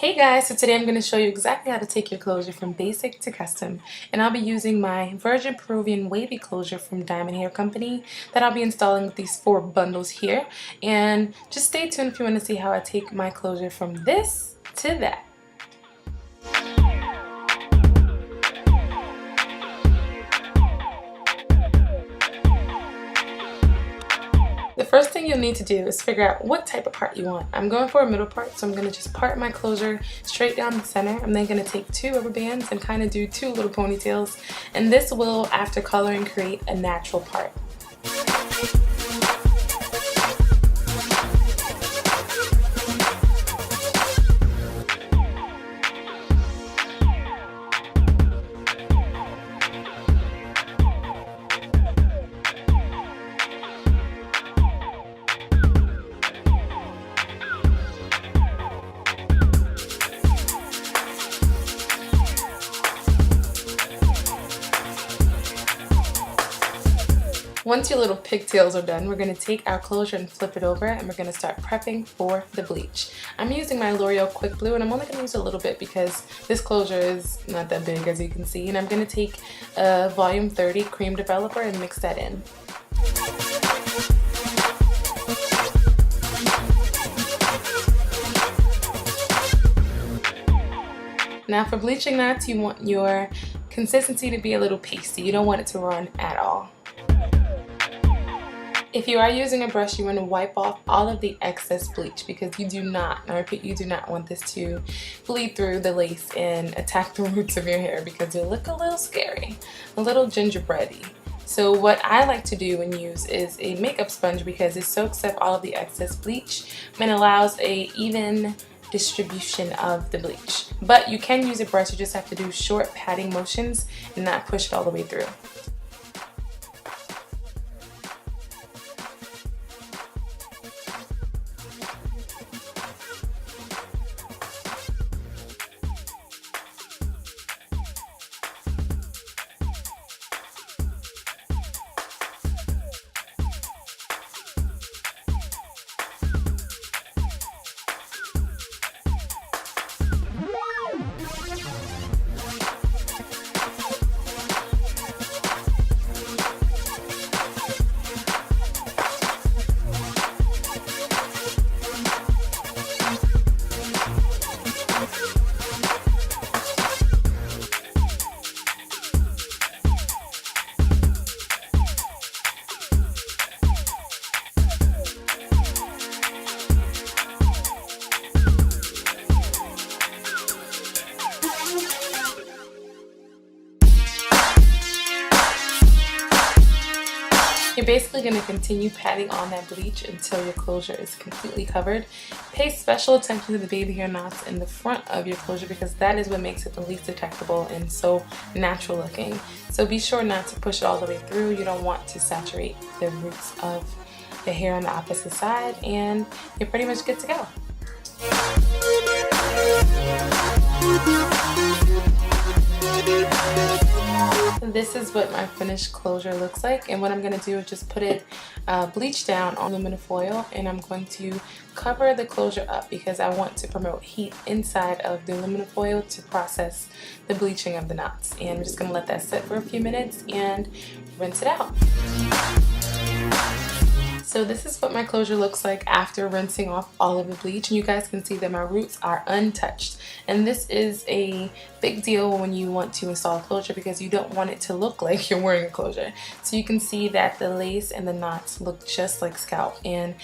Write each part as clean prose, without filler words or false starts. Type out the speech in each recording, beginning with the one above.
Hey guys, so today I'm going to show you exactly how to take your closure from basic to custom, and I'll be using my Virgin Peruvian wavy closure from Diamond Hair Company that I'll be installing with these 4 bundles here. And just stay tuned if you want to see how I take my closure from this to that. The first thing you'll need to do is figure out what type of part you want. I'm going for a middle part, so I'm going to just part my closure straight down the center. I'm then going to take 2 rubber bands and kind of do 2 little ponytails, and this will, after coloring, create a natural part. Once your little pigtails are done, we're going to take our closure and flip it over, and we're going to start prepping for the bleach. I'm using my L'Oreal Quick Blue, and I'm only going to use a little bit because this closure is not that big, as you can see. And I'm going to take a volume 30 cream developer and mix that in. Now for bleaching knots, you want your consistency to be a little pasty. You don't want it to run at all. If you are using a brush, you want to wipe off all of the excess bleach because you do not, I repeat, you do not want this to bleed through the lace and attack the roots of your hair because you'll look a little scary, a little gingerbready. So what I like to do and use is a makeup sponge because it soaks up all of the excess bleach and allows a even distribution of the bleach. But you can use a brush, you just have to do short patting motions and not push it all the way through. You're basically going to continue patting on that bleach until your closure is completely covered. Pay special attention to the baby hair knots in the front of your closure because that is what makes it the least detectable and so natural looking. So be sure not to push it all the way through. You don't want to saturate the roots of the hair on the opposite side, and you're pretty much good to go. This is what my finished closure looks like, and what I'm going to do is just put it bleach down on aluminum foil, and I'm going to cover the closure up because I want to promote heat inside of the aluminum foil to process the bleaching of the knots. And I'm just going to let that sit for a few minutes and rinse it out. So this is what my closure looks like after rinsing off all of the bleach, and you guys can see that my roots are untouched. And this is a big deal when you want to install closure because you don't want it to look like you're wearing a closure. So you can see that the lace and the knots look just like scalp, and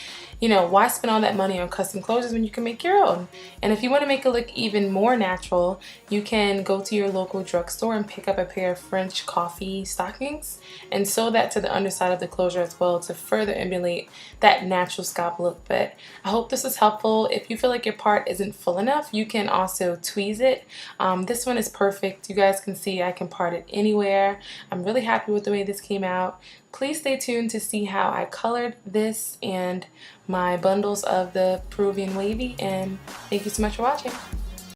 you know, why spend all that money on custom closures when you can make your own? And if you want to make it look even more natural, you can go to your local drugstore and pick up a pair of French coffee stockings and sew that to the underside of the closure as well to further emulate that natural scalp look. But I hope this is helpful. If you feel like your part isn't full enough, you can also tweeze it. This one is perfect. You guys can see I can part it anywhere. I'm really happy with the way this came out. Please stay tuned to see how I colored this and my bundles of the Peruvian wavy, and thank you so much for watching.